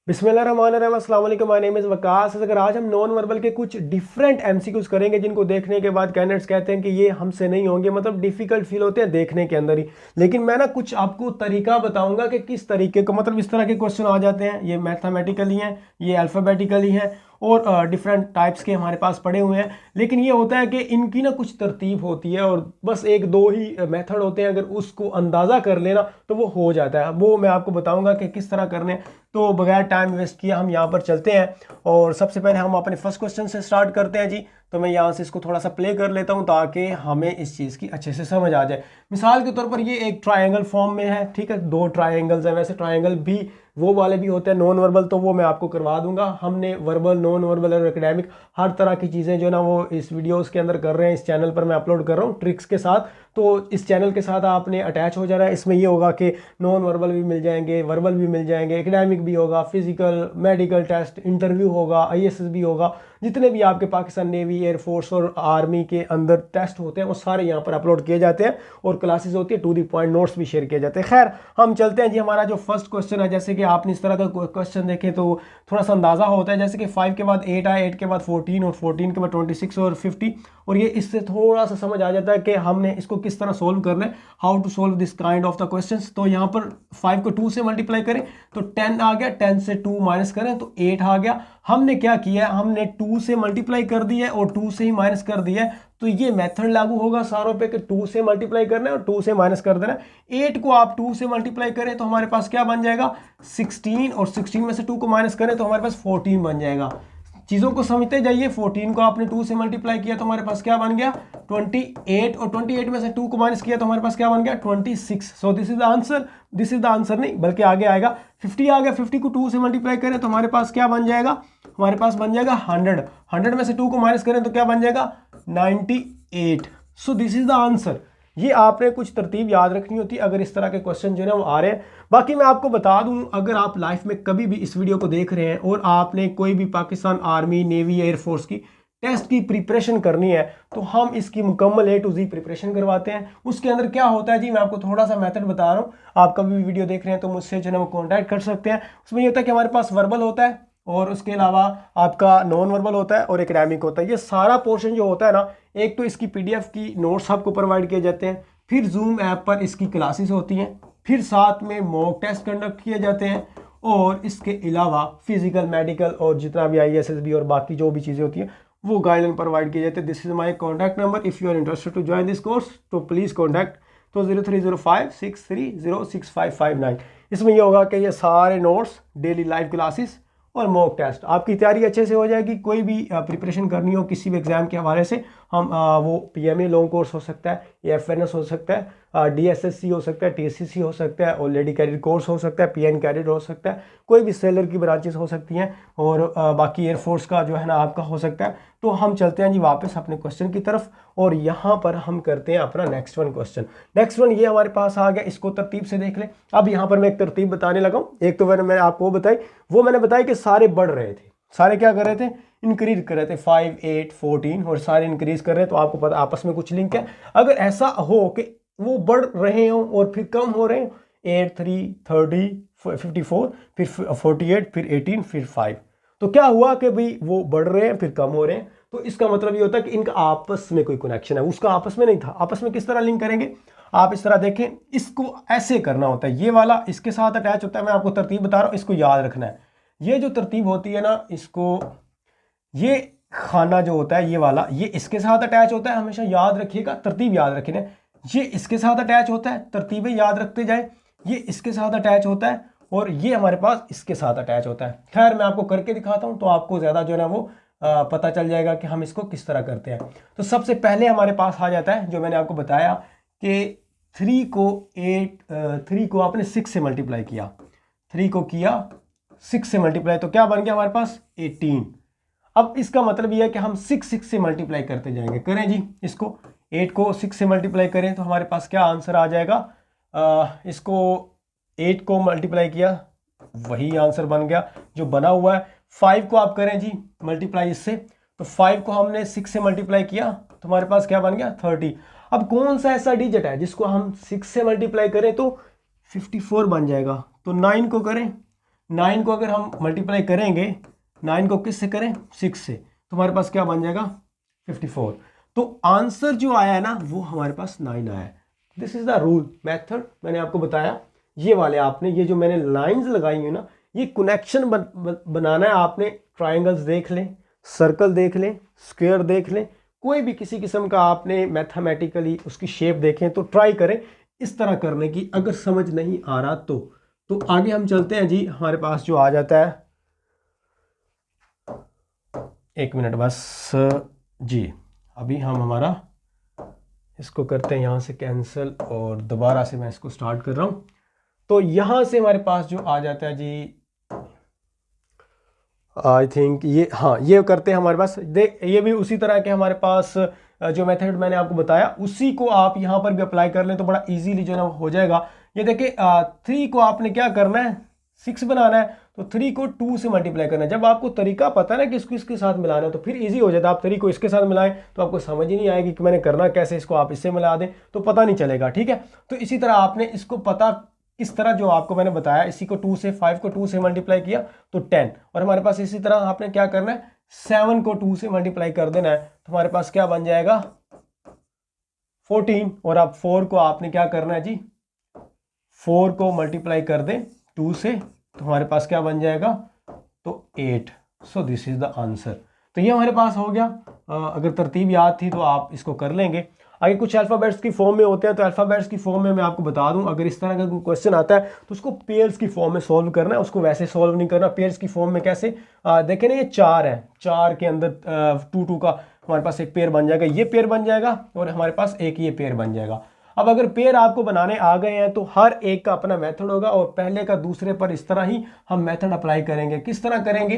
बिस्मिल्लाहिर्रहमानिर्रहीम, अस्सलाम वालेकुम। My name is Waqas. अगर आज हम नॉन वर्बल के कुछ डिफरेंट एमसीक्यूज करेंगे जिनको देखने के बाद कैंडिडेट्स कहते हैं कि ये हमसे नहीं होंगे, मतलब डिफिकल्ट फील होते हैं देखने के अंदर ही। लेकिन मैं ना कुछ आपको तरीका बताऊंगा कि किस तरीके का, मतलब इस तरह के क्वेश्चन आ जाते हैं। ये मैथमेटिकली हैं, ये अल्फ़ाबेटिकली हैं और डिफरेंट टाइप्स के हमारे पास पड़े हुए हैं। लेकिन ये होता है कि इनकी ना कुछ तरतीब होती है और बस एक दो ही मेथड होते हैं। अगर उसको अंदाज़ा कर लेना तो वो हो जाता है। वो मैं आपको बताऊंगा कि किस तरह करने। तो बगैर टाइम वेस्ट किए हम यहाँ पर चलते हैं और सबसे पहले हम अपने फर्स्ट क्वेश्चन से स्टार्ट करते हैं जी। तो मैं यहाँ से इसको थोड़ा सा प्ले कर लेता हूँ ताकि हमें इस चीज़ की अच्छे से समझ आ जाए। मिसाल के तौर पर ये एक ट्रायंगल फॉर्म में है, ठीक है। दो ट्रायंगल्स हैं। वैसे ट्रायंगल भी वो वाले भी होते हैं नॉन वर्बल, तो वो मैं आपको करवा दूंगा। हमने वर्बल, नॉन वर्बल और एकेडमिक हर तरह की चीज़ें जो ना वो इस वीडियोस के अंदर कर रहे हैं। इस चैनल पर मैं अपलोड कर रहा हूँ ट्रिक्स के साथ। तो इस चैनल के साथ आपने अटैच हो जाना है। इसमें ये होगा कि नॉन वर्बल भी मिल जाएंगे, वर्बल भी मिल जाएंगे, एकेडमिक भी होगा, फिजिकल, मेडिकल टेस्ट, इंटरव्यू होगा, आईएएस भी होगा। जितने भी आपके पाकिस्तान नेवी, एयरफोर्स और आर्मी के अंदर टेस्ट होते हैं वो सारे यहाँ पर अपलोड किए जाते हैं और क्लासेस होती है, टू दी पॉइंट नोट्स भी शेयर किए जाते हैं। खैर, हम चलते हैं जी। हमारा जो फर्स्ट क्वेश्चन है, जैसे कि आपने इस तरह का क्वेश्चन देखे तो थोड़ा सा अंदाजा होता है। जैसे कि 5 के बाद 8 आए, 8 के बाद 14 और 14 के बाद 26 और 50। और ये इससे थोड़ा सा समझ आ जाता है कि हमने इसको किस तरह सोल्व करना है, how to solve this kind of the questions. तो यहाँ पर 5 को 2 से मल्टीप्लाई करें तो 10 आ गया, 10 से 2 माइनस करें तो 8 आ गया। हमने क्या किया है, हमने 2 से मल्टीप्लाई कर दिया है और 2 से ही माइनस कर दिया है। तो ये मेथड लागू होगा सारों पे कि 2 से मल्टीप्लाई करना है और 2 से माइनस कर देना है। 8 को आप 2 से मल्टीप्लाई करें तो हमारे पास क्या बन जाएगा, 16, और 16 में से 2 को माइनस करें तो हमारे पास 14 बन जाएगा। चीज़ों को समझते जाइए। 14 को आपने 2 से मल्टीप्लाई किया तो हमारे पास क्या बन गया, 28, और 28 में से 2 को माइनस किया तो हमारे पास क्या बन गया, 26। सो this is the answer. This is the answer नहीं बल्कि आगे आएगा 50 आ गया। 50 को 2 से मल्टीप्लाई करें तो हमारे पास क्या बन जाएगा, हमारे पास बन जाएगा 100। 100 में से 2 को माइनस करें तो क्या बन जाएगा, 98। सो दिस इज द आंसर। ये आपने कुछ तरतीब याद रखनी होती है अगर इस तरह के क्वेश्चन जो है ना वो आ रहे हैं। बाकी मैं आपको बता दूं, अगर आप लाइफ में कभी भी इस वीडियो को देख रहे हैं और आपने कोई भी पाकिस्तान आर्मी, नेवी, एयरफोर्स की टेस्ट की प्रिपरेशन करनी है तो हम इसकी मुकम्मल A to Z प्रिपरेशन करवाते हैं। उसके अंदर क्या होता है जी, मैं आपको थोड़ा सा मेथड बता रहा हूँ। आप कभी भी वीडियो देख रहे हैं तो मुझसे जो है वो कॉन्टैक्ट कर सकते हैं। उसमें ये होता है कि हमारे पास वर्बल होता है और उसके अलावा आपका नॉन वर्बल होता है और एकेडमिक होता है। ये सारा पोर्शन जो होता है ना, एक तो इसकी PDF की नोट्स आपको प्रोवाइड किए जाते हैं, फिर जूम ऐप पर इसकी क्लासेस होती हैं, फिर साथ में मॉक टेस्ट कंडक्ट किए जाते हैं, और इसके अलावा फिजिकल, मेडिकल और जितना भी ISSB और बाकी जो भी चीज़ें होती हैं वो गाइडलाइन प्रोवाइड किए जाते हैं। This is my contact number. If you are interested to join this course तो प्लीज़ कॉन्टैक्ट। तो 030563065559। इसमें यह होगा कि ये सारे नोट्स, डेली लाइव क्लासेस और मॉक टेस्ट, आपकी तैयारी अच्छे से हो जाएगी। कोई भी प्रिपरेशन करनी हो किसी भी एग्जाम के हवाले से, हम वो PMA लॉन्ग कोर्स हो सकता है, FNS हो सकता है, DSSC हो सकता है, TCC हो सकता है, और लेडी कैडेट कोर्स हो सकता है, PN कैडेट हो सकता है, कोई भी सेलर की ब्रांचेस हो सकती हैं, और बाकी एयरफोर्स का जो है ना आपका हो सकता है। तो हम चलते हैं जी वापस अपने क्वेश्चन की तरफ और यहाँ पर हम करते हैं अपना next one question. Next one ये हमारे पास आ गया, इसको तरतीब से देख लें। अब यहाँ पर मैं एक तरतीब बताने लगा हूँ। एक तो मैंने आपको वो बताई, वो मैंने बताया कि सारे बढ़ रहे थे, सारे क्या कर रहे थे, इंक्रीज कर रहे थे। 5, 8, 14 और सारे इंक्रीज कर रहे हैं। तो आपको पता आपस में कुछ लिंक है। अगर ऐसा हो कि वो बढ़ रहे हो और फिर कम हो रहे हो, 8, 3, 30, 54, फिर 48, फिर 18, फिर 5, तो क्या हुआ कि भाई वो बढ़ रहे हैं फिर कम हो रहे हैं। तो इसका मतलब ये होता है कि इनका आपस में कोई कनेक्शन है। उसका आपस में नहीं था। आपस में किस तरह लिंक करेंगे, आप इस तरह देखें, इसको ऐसे करना होता है। ये वाला इसके साथ अटैच होता है। मैं आपको तरतीब बता रहा हूँ, इसको याद रखना है। ये जो तरतीब होती है ना, इसको, ये खाना जो होता है ये वाला, ये इसके साथ अटैच होता है। हमेशा याद रखिएगा, तरतीब याद रखिए। ये इसके साथ अटैच होता है, तरतीबें याद रखते जाए। ये इसके साथ अटैच होता है और ये हमारे पास इसके साथ अटैच होता है। खैर, मैं आपको करके दिखाता हूं तो आपको ज़्यादा जो है ना वो पता चल जाएगा कि हम इसको किस तरह करते हैं। तो सबसे पहले हमारे पास आ जाता है जो मैंने आपको बताया कि 3 को आपने 6 से मल्टीप्लाई किया। 3 को किया 6 से मल्टीप्लाई तो क्या बन गया हमारे पास, 18। अब इसका मतलब यह है कि हम 6 से मल्टीप्लाई करते जाएंगे। करें जी इसको, 8 को 6 से मल्टीप्लाई करें तो हमारे पास क्या आंसर आ जाएगा। इसको 8 को मल्टीप्लाई किया, वही आंसर बन गया जो बना हुआ है। 5 को आप करें जी मल्टीप्लाई इससे, तो 5 को हमने 6 से मल्टीप्लाई किया तो हमारे पास क्या बन गया, 30। अब कौन सा ऐसा डिजिट है जिसको हम 6 से मल्टीप्लाई करें तो 54 बन जाएगा। तो 9 को करें 9 को अगर हम मल्टीप्लाई करेंगे, 9 को किस से करें, 6 से, तो हमारे पास क्या बन जाएगा 54। तो आंसर जो आया है ना वो हमारे पास 9 आया है। This is the rule method मैंने आपको बताया। ये वाले आपने ये जो मैंने लाइंस लगाई हुई ना, ये कनेक्शन बनाना है आपने। ट्राइंगल्स देख लें, सर्कल देख लें, स्क्वायर देख लें, कोई भी किसी किस्म का आपने मैथमेटिकली उसकी शेप देखें तो ट्राई करें इस तरह करने की। अगर समझ नहीं आ रहा तो आगे हम चलते हैं जी। हमारे पास जो आ जाता है, एक मिनट बस जी, अभी हम हमारा इसको करते हैं यहाँ से कैंसिल और दोबारा से मैं इसको स्टार्ट कर रहा हूँ। तो यहाँ से हमारे पास जो आ जाता है जी, आई थिंक ये, हाँ ये करते हैं हमारे पास। देख ये भी उसी तरह के हमारे पास जो मेथड मैंने आपको बताया उसी को आप यहाँ पर भी अप्लाई कर लें तो बड़ा इजीली जो है ना हो जाएगा। ये देखिए 3 को आपने क्या करना है, 6 बनाना है, तो 3 को 2 से मल्टीप्लाई करना है। जब आपको तरीका पता है ना कि इसको इसके साथ मिलाना है तो फिर इजी हो जाता है। आप 3 को इसके साथ मिलाएं तो आपको समझ ही नहीं आएगी कि मैंने करना कैसे, इसको आप इससे मिला दें तो पता नहीं चलेगा, ठीक है। तो इसी तरह आपने इसको पता इस तरह जो आपको मैंने बताया, इसी को 2 से 5 को 2 से मल्टीप्लाई किया तो 10, और हमारे पास इसी तरह आपने क्या करना है 7 को 2 से मल्टीप्लाई कर देना है तो हमारे पास क्या बन जाएगा 14। और अब 4 को आपने क्या करना है जी, 4 को मल्टीप्लाई कर दें 2 से तो हमारे पास क्या बन जाएगा तो 8। सो दिस इज द आंसर। तो ये हमारे पास हो गया। अगर तरतीब याद थी तो आप इसको कर लेंगे। आगे कुछ अल्फ़ाबेट्स की फॉर्म में होते हैं, तो अल्फ़ाबेट्स की फॉर्म में मैं आपको बता दूं, अगर इस तरह का कोई क्वेश्चन आता है तो उसको पेयर्स की फॉर्म में सॉल्व करना है, उसको वैसे सॉल्व नहीं करना। पेयर्स की फॉर्म में कैसे, देखें ना ये 4 है, 4 के अंदर 2 का हमारे पास एक पेयर बन जाएगा, ये पेयर बन जाएगा और हमारे पास एक ये पेयर बन जाएगा। अब अगर पेयर आपको बनाने आ गए हैं तो हर एक का अपना मेथड होगा और पहले का दूसरे पर इस तरह ही हम मेथड अप्लाई करेंगे। किस तरह करेंगे,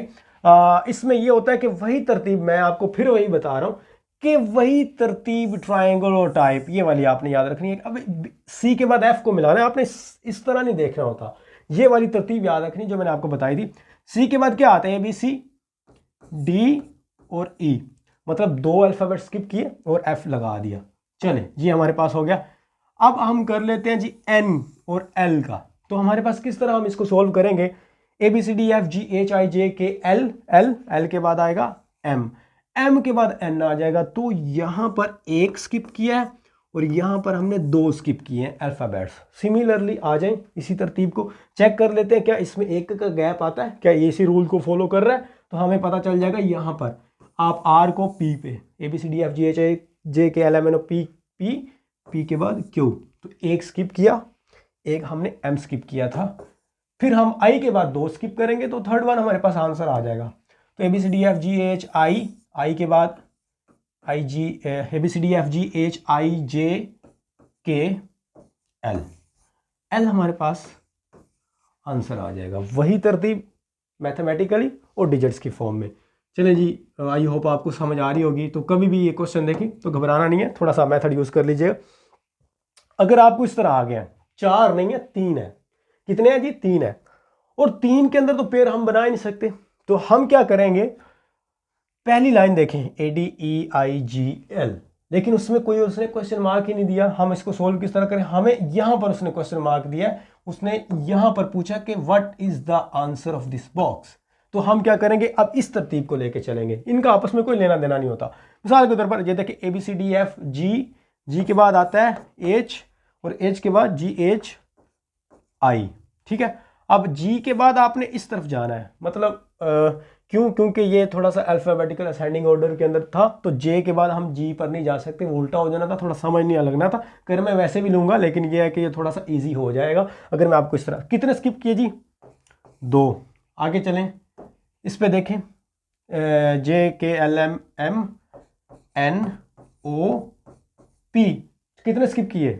इसमें ये होता है कि वही तरतीब, मैं आपको फिर वही बता रहा हूँ कि वही तरतीब ट्रायंगल और टाइप ये वाली आपने याद रखनी है। अब सी के बाद एफ को मिलाना है, आपने इस तरह नहीं देखना होता, ये वाली तरतीब याद रखनी जो मैंने आपको बताई थी। सी के बाद क्या आता है, बी सी डी और ई, मतलब 2 अल्फ़ाबेट स्किप किए और एफ लगा दिया। चले ये हमारे पास हो गया। अब हम कर लेते हैं जी एन और एल का। तो हमारे पास किस तरह हम इसको सोल्व करेंगे, A B C D F G H I J K L, L के बाद आएगा एम, एम के बाद एन आ जाएगा। तो यहां पर एक स्किप किया है और यहां पर हमने 2 स्किप किए हैं अल्फाबेट्स। सिमिलरली आ जाएं, इसी तरतीब को चेक कर लेते हैं क्या इसमें एक का गैप आता है, क्या ये इसी रूल को फॉलो कर रहा है, तो हमें पता चल जाएगा। यहां पर आप आर को पी पे, A B C D F G H I J K L M N O P, P के बाद क्यू, तो एक स्किप किया, एक हमने एम स्किप किया था। फिर हम आई के बाद 2 स्किप करेंगे तो थर्ड वन हमारे पास आंसर आ जाएगा। तो A B C D F G H I, I के बाद I G, A B C D F G H I J K L, L हमारे पास आंसर आ जाएगा। वही तरतीब मैथमेटिकली और डिजिट्स की फॉर्म में। चलिए जी, आई होप आपको समझ आ रही होगी। तो कभी भी ये क्वेश्चन देखें तो घबराना नहीं है, थोड़ा सा मेथड यूज कर लीजिएगा। अगर आपको इस तरह आ गया 4 नहीं है 3 है, कितने हैं जी 3 है, और 3 के अंदर तो पेयर हम बना ही नहीं सकते, तो हम क्या करेंगे, पहली लाइन देखें A D E I G L, लेकिन उसमें कोई उसने क्वेश्चन मार्क ही नहीं दिया। हम इसको सोल्व किस तरह करें, हमें यहां पर उसने क्वेश्चन मार्क दिया, उसने यहां पर पूछा कि what is the answer of this box. तो हम क्या करेंगे, अब इस तरतीब को लेके चलेंगे, इनका आपस में कोई लेना देना नहीं होता। मिसाल के तौर पर ये देखिए A B C D F G, G के बाद आता है एच और एच के बाद जी एच आई, ठीक है। अब जी के बाद आपने इस तरफ जाना है, मतलब क्यों, क्योंकि ये थोड़ा सा अल्फाबेटिकल असेंडिंग ऑर्डर के अंदर था, तो जे के बाद हम जी पर नहीं जा सकते, उल्टा हो जाना था, थोड़ा समझ नहीं लगना था। कर मैं वैसे भी लूंगा, लेकिन ये है कि ये थोड़ा सा इजी हो जाएगा अगर मैं आपको इस तरह। कितने स्किप किए जी 2। आगे चलें, इस पे देखें J K L M M N O P, कितने स्किप किए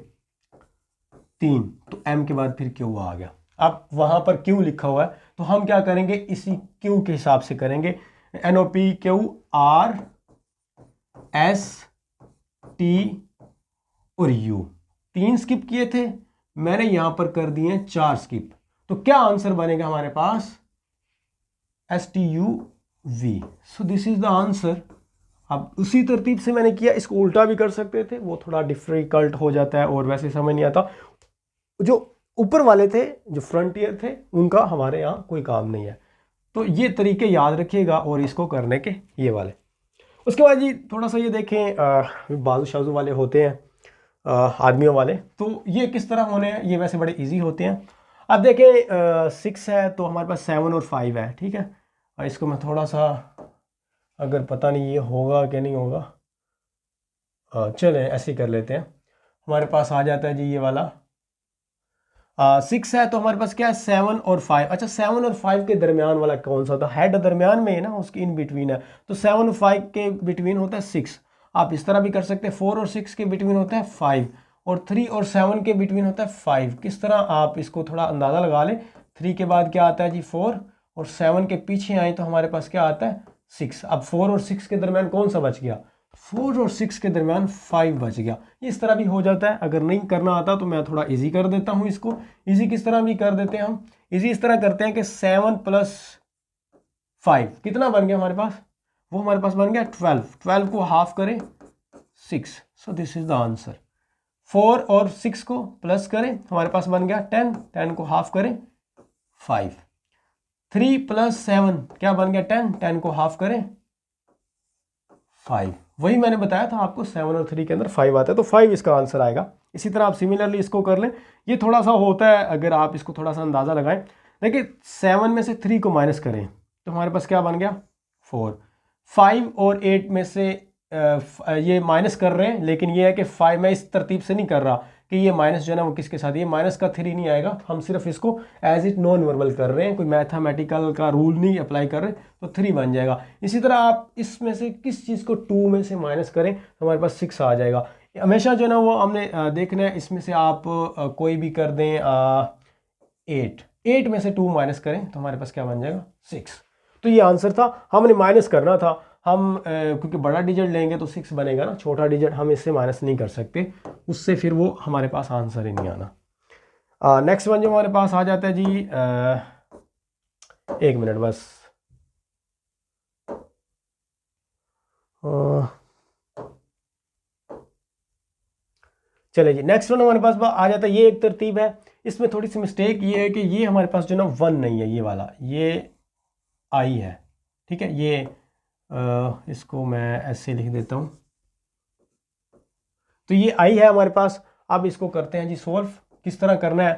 3, तो एम के बाद फिर क्यू आ गया। अब वहां पर क्यू लिखा हुआ है तो हम क्या करेंगे, इसी क्यू के हिसाब से करेंगे, N O P Q R S T और यू। 3 स्किप किए थे, मैंने यहां पर कर दिए 4 स्किप, तो क्या आंसर बनेगा हमारे पास S T U V. So this is the answer. अब उसी तरतीब से मैंने किया, इसको उल्टा भी कर सकते थे, वो थोड़ा डिफिकल्ट हो जाता है और वैसे समझ नहीं आता। जो ऊपर वाले थे जो फ्रंटियर थे उनका हमारे यहाँ कोई काम नहीं है। तो ये तरीके याद रखिएगा और इसको करने के ये वाले। उसके बाद जी थोड़ा सा ये देखें बाजू शाजू वाले होते हैं आदमियों वाले, तो ये किस तरह होने हैं। ये वैसे बड़े इजी होते हैं। अब देखें 6 है तो हमारे पास 7 और 5 है, ठीक है। इसको मैं थोड़ा सा, अगर पता नहीं ये होगा कि नहीं होगा, चलें ऐसे ही कर लेते हैं। हमारे पास आ जाता है जी ये वाला 6 है तो हमारे पास क्या है 7 और 5। अच्छा 7 और 5 के दरमियान वाला कौन सा होता है, हेड दरमियान में है ना, उसकी इन बिटवीन है, तो 7 और 5 के बिटवीन होता है 6। आप इस तरह भी कर सकते हैं, 4 और 6 के बिटवीन होता है 5, और 3 और 7 के बिटवीन होता है 5। किस तरह आप इसको थोड़ा अंदाज़ा लगा लें। 3 के बाद क्या आता है जी 4, और 7 के पीछे आए तो हमारे पास क्या आता है 6। अब 4 और 6 के दरमियान कौन सा बच गया, 4 और 6 के दरमियान 5 बच गया। इस तरह भी हो जाता है। अगर नहीं करना आता तो मैं थोड़ा इजी कर देता हूँ इसको। इजी किस तरह भी कर देते हैं हम, इजी इस तरह करते हैं कि 7 + 5 कितना बन गया हमारे पास, वो हमारे पास बन गया 12। 12 को हाफ करें 6, सो दिस इज द आंसर। 4 और 6 को प्लस करें हमारे पास बन गया 10, 10 को हाफ करें 5। 3 + 7 क्या बन गया 10, 10 को हाफ करें 5। वही मैंने बताया था आपको 7 और 3 के अंदर 5 आता है, तो 5 इसका आंसर आएगा। इसी तरह आप सिमिलरली इसको कर लें। ये थोड़ा सा होता है, अगर आप इसको थोड़ा सा अंदाज़ा लगाएं। देखिए 7 में से 3 को माइनस करें तो हमारे पास क्या बन गया 4। 5 और 8 में से ये माइनस कर रहे हैं, लेकिन ये है कि 5 मैं इस तरतीब से नहीं कर रहा कि ये माइनस जो है ना वो किसके साथ, ये माइनस का 3 नहीं आएगा। हम सिर्फ इसको एज इट नॉन वर्बल कर रहे हैं, कोई मैथमेटिकल का रूल नहीं अप्लाई कर रहे, तो 3 बन जाएगा। इसी तरह आप इसमें से किस चीज़ को 2 में से माइनस करें तो हमारे पास 6 आ जाएगा। हमेशा जो है ना वो हमने देखना है। इसमें से आप कोई भी कर दें 8 में से 2 माइनस करें तो हमारे पास क्या बन जाएगा 6। तो ये आंसर था, हमने माइनस करना था। हम क्योंकि बड़ा डिजिट लेंगे तो 6 बनेगा ना, छोटा डिजिट हम इससे माइनस नहीं कर सकते, उससे फिर वो हमारे पास आंसर ही नहीं आना। नेक्स्ट वन जो हमारे पास आ जाता है जी, एक मिनट बस, चले जी। नेक्स्ट वन हमारे पास आ जाता है, ये एक तरतीब है। इसमें थोड़ी सी मिस्टेक ये है कि ये हमारे पास जो ना 1 नहीं है, ये वाला ये आई है, ठीक है। ये इसको मैं ऐसे लिख देता हूँ, तो ये आई है हमारे पास। अब इसको करते हैं जी सोल्व। किस तरह करना है,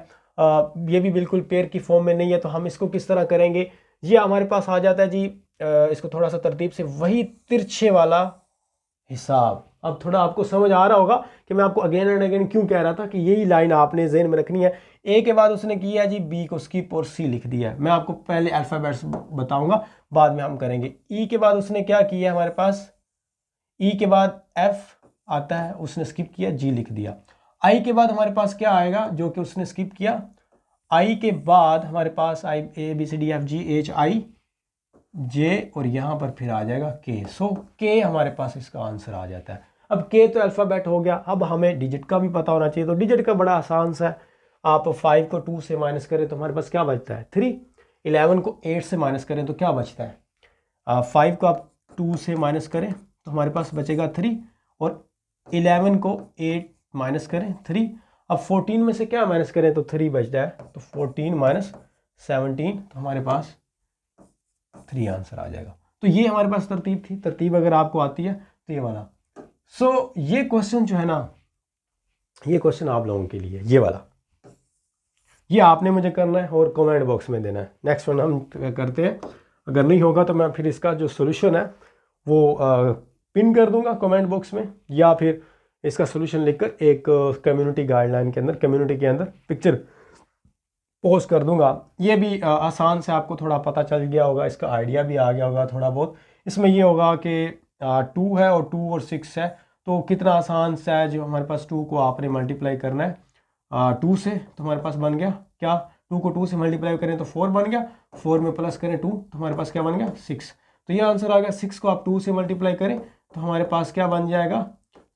ये भी बिल्कुल पेयर की फॉर्म में नहीं है, तो हम इसको किस तरह करेंगे। ये हमारे पास आ जाता है जी, इसको थोड़ा सा तरतीब से, वही तिरछे वाला हिसाब। अब थोड़ा आपको समझ आ रहा होगा कि मैं आपको अगेन एंड अगेन क्यों कह रहा था कि यही लाइन आपने ज़हन में रखनी है। ए के बाद उसने किया जी बी को स्किप और सी लिख दिया है। मैं आपको पहले अल्फ़ाबेट्स बताऊंगा, बाद में हम करेंगे। ई के बाद उसने क्या किया हमारे पास, ई के बाद एफ आता है, उसने स्किप किया, जी लिख दिया। आई के बाद हमारे पास क्या आएगा जो कि उसने स्किप किया, आई के बाद हमारे पास I A B C D F G H I J, और यहाँ पर फिर आ जाएगा के। सो के हमारे पास इसका आंसर आ जाता है। अब के तो अल्फ़ाबेट हो गया, अब हमें डिजिट का भी पता होना चाहिए। तो डिजिट का बड़ा आसान सा है, आप 5 को 2 से माइनस करें तो हमारे पास क्या बचता है 3। 11 को 8 से माइनस करें तो क्या बचता है 5 को आप 2 से माइनस करें तो हमारे पास बचेगा 3, और 11 को 8 माइनस करें 3। अब 14 में से क्या माइनस करें तो 3 बचता है, तो 14 माइनस 17 तो हमारे पास 3 आंसर आ जाएगा। तो ये हमारे पास तरतीब थी। तरतीब अगर आपको आती है तो ये वाला। सो ये क्वेश्चन जो है ना, ये क्वेश्चन आप लोगों के लिए ये वाला, ये आपने मुझे करना है और कमेंट बॉक्स में देना है। नेक्स्ट वन हम करते हैं। अगर नहीं होगा तो मैं फिर इसका जो सोल्यूशन है वो पिन कर दूंगा कमेंट बॉक्स में, या फिर इसका सोल्यूशन लिखकर एक कम्युनिटी गाइडलाइन के अंदर, कम्युनिटी के अंदर पिक्चर पोस्ट कर दूंगा। ये भी आसान से आपको थोड़ा पता चल गया होगा, इसका आइडिया भी आ गया होगा थोड़ा बहुत। इसमें ये होगा कि 2 है और 2 और 6 है, तो कितना आसान सा है। जो हमारे पास 2 को आपने मल्टीप्लाई करना है 2 से, तो हमारे पास बन गया क्या, 2 को 2 से मल्टीप्लाई करें तो 4 बन गया, 4 में प्लस करें 2 तो हमारे पास क्या बन गया 6। तो ये आंसर आ गया। 6 को आप 2 से मल्टीप्लाई करें तो हमारे पास क्या बन जाएगा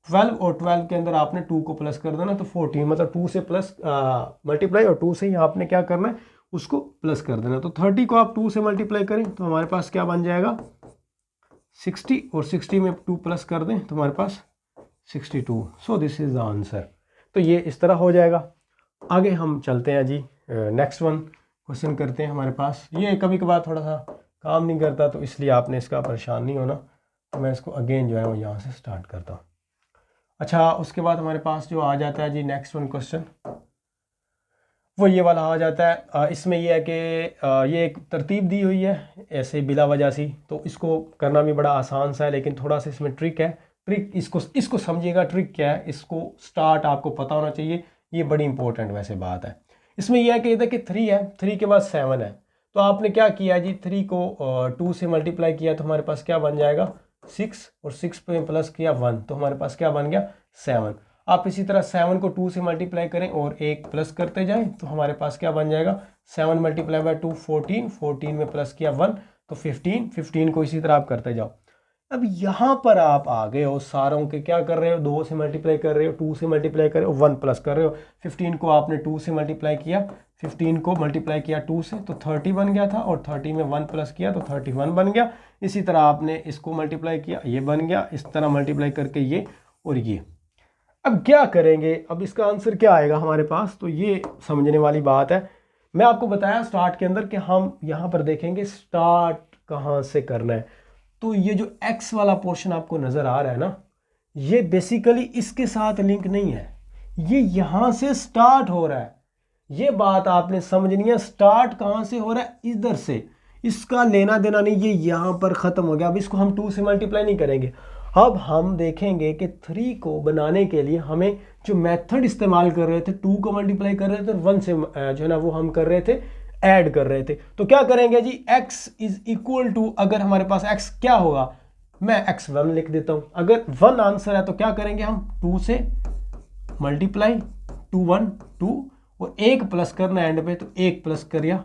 12, और 12 के अंदर आपने 2 को प्लस कर देना तो 14, मतलब 2 से प्लस मल्टीप्लाई, और 2 से ही आपने क्या करना है उसको प्लस कर देना। तो 30 को आप 2 से मल्टीप्लाई करें तो हमारे पास क्या बन जाएगा 60, और 60 में 2 प्लस कर दें तो हमारे पास 62। सो दिस इज द आंसर। तो ये इस तरह हो जाएगा। आगे हम चलते हैं जी, नेक्स्ट वन क्वेश्चन करते हैं। हमारे पास ये कभी कभार थोड़ा सा काम नहीं करता, तो इसलिए आपने इसका परेशान नहीं होना। तो मैं इसको अगेन जो है वो यहाँ से स्टार्ट करता हूँ। अच्छा, उसके बाद हमारे पास जो आ जाता है जी नेक्स्ट वन क्वेश्चन, वो ये वाला आ जाता है। इसमें ये है कि ये एक तरतीब दी हुई है ऐसे बिला वजह सी, तो इसको करना भी बड़ा आसान सा है, लेकिन थोड़ा सा इसमें ट्रिक है। ट्रिक इसको समझिएगा, ट्रिक क्या है, इसको स्टार्ट आपको पता होना चाहिए। ये बड़ी इंपॉर्टेंट वैसे बात है। इसमें यह है कि इधर कि 3 है, 3 के बाद 7 है, तो आपने क्या किया जी, 3 को 2 से मल्टीप्लाई किया तो हमारे पास क्या बन जाएगा 6, और 6 पे प्लस किया 1, तो हमारे पास क्या बन गया 7। आप इसी तरह 7 को 2 से मल्टीप्लाई करें और 1 प्लस करते जाएं, तो हमारे पास क्या बन जाएगा 7 मल्टीप्लाई बाय 2 14, 14 में प्लस किया 1 तो 15, 15 को इसी तरह आप करते जाओ। अब यहाँ पर आप आ गए हो, सारों के क्या कर रहे हो, 2 से मल्टीप्लाई कर रहे हो, 2 से मल्टीप्लाई कर रहे हो, 1 प्लस कर रहे हो। 15 को आपने 2 से मल्टीप्लाई किया, 15 को मल्टीप्लाई किया 2 से तो 30 बन गया था, और 30 में 1 प्लस किया तो 31 बन गया। इसी तरह आपने इसको मल्टीप्लाई किया, ये बन गया, इस तरह मल्टीप्लाई करके ये और ये। अब क्या करेंगे, अब इसका आंसर क्या आएगा हमारे पास, तो ये समझने वाली बात है। मैं आपको बताया स्टार्ट के अंदर कि हम यहाँ पर देखेंगे स्टार्ट कहाँ से करना है। तो ये जो x वाला पोर्शन आपको नज़र आ रहा है ना, ये बेसिकली इसके साथ लिंक नहीं है, ये यहाँ से स्टार्ट हो रहा है। ये बात आपने समझनी है, स्टार्ट कहाँ से हो रहा है, इधर से, इसका लेना देना नहीं, ये यहाँ पर ख़त्म हो गया। अब इसको हम 2 से मल्टीप्लाई नहीं करेंगे। अब हम देखेंगे कि 3 को बनाने के लिए हमें जो मेथड इस्तेमाल कर रहे थे, 2 को मल्टीप्लाई कर रहे थे और 1 से जो है ना वो हम कर रहे थे ऐड कर रहे थे। तो क्या करेंगे जी, x इज इक्वल टू, अगर हमारे पास x क्या होगा, मैं x1 लिख देता हूं। अगर 1 आंसर है तो क्या करेंगे हम 2 से मल्टीप्लाई 2 1 2 और 1 प्लस करना एंड पे, तो 1 प्लस करिया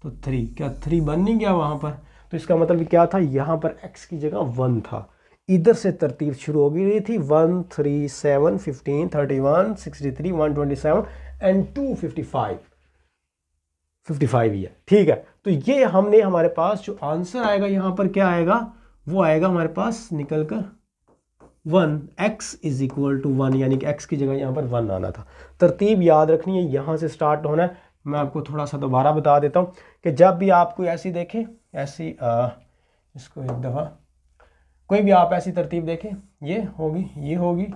तो 3, क्या 3 बन नहीं गया वहां पर। तो इसका मतलब क्या था, यहां पर x की जगह 1 था। इधर से तरतीब शुरू हो गई थी 1 3 7 15 31 63 127 एंड 255, 55 ही है, ठीक है। तो ये हमने, हमारे पास जो आंसर आएगा यहाँ पर क्या आएगा, वो आएगा हमारे पास निकल कर 1, x इज इक्वल टू 1, यानी कि x की जगह यहाँ पर 1 आना था। तरतीब याद रखनी है, यहाँ से स्टार्ट होना है। मैं आपको थोड़ा सा दोबारा बता देता हूँ कि जब भी आप कोई ऐसी देखें, ऐसी इसको एक दफ़ा कोई भी आप ऐसी तरतीब देखें, ये होगी, ये होगी,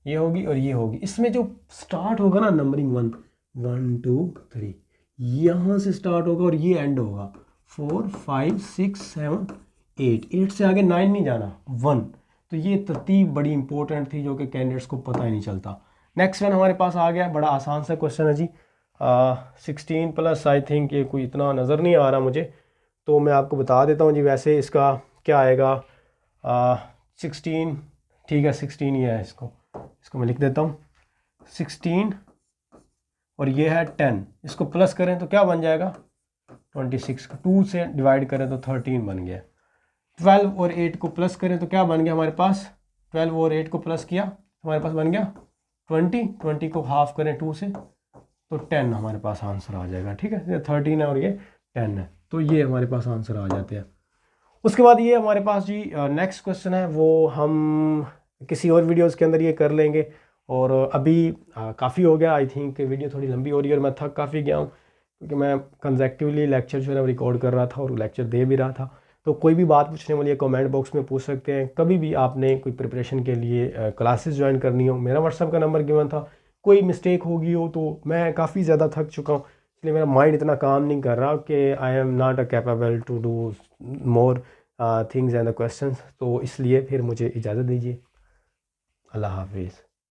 ये होगी और ये होगी, इसमें जो स्टार्ट होगा ना नंबरिंग 1 1 2 3, यहाँ से स्टार्ट होगा और ये एंड होगा 4 5 6 7 8, 8 से आगे 9 नहीं जाना, 1। तो ये तरतीब बड़ी इंपॉर्टेंट थी जो कि कैंडिडेट्स को पता ही नहीं चलता। नेक्स्ट वन हमारे पास आ गया, बड़ा आसान सा क्वेश्चन है जी। 16 प्लस, आई थिंक ये कोई इतना नज़र नहीं आ रहा मुझे, तो मैं आपको बता देता हूँ जी। वैसे इसका क्या आएगा, 16, ठीक है 16 ही है, इसको मैं लिख देता हूँ 16 और ये है 10, इसको प्लस करें तो क्या बन जाएगा 26, 2 से डिवाइड करें तो 13 बन गया। 12 और 8 को प्लस करें तो क्या बन गया हमारे पास, 12 और 8 को प्लस किया हमारे पास बन गया 20, 20 को हाफ करें 2 से तो 10 हमारे पास आंसर आ जाएगा, ठीक है। ये 13 है और ये 10 है, तो ये हमारे पास आंसर आ जाते हैं। उसके बाद ये हमारे पास जी नेक्स्ट क्वेश्चन है, वो हम किसी और वीडियोस के अंदर ये कर लेंगे। और अभी काफ़ी हो गया, आई थिंक वीडियो थोड़ी लंबी हो रही है और मैं थक काफ़ी गया हूँ, क्योंकि मैं कंसेक्टिवली लेक्चर जो है रिकॉर्ड कर रहा था और लेक्चर दे भी रहा था। तो कोई भी बात पूछने वाली है कमेंट बॉक्स में पूछ सकते हैं। कभी भी आपने कोई प्रिपरेशन के लिए क्लासेस ज्वाइन करनी हो, मेरा व्हाट्सएप का नंबर गिवन था, कोई मिस्टेक होगी हो तो मैं काफ़ी ज़्यादा थक चुका हूँ, इसलिए मेरा माइंड इतना काम नहीं कर रहा कि I am not a capable to do more things and the questions. तो इसलिए फिर मुझे इजाज़त दीजिए, अल्लाह हाफिज़।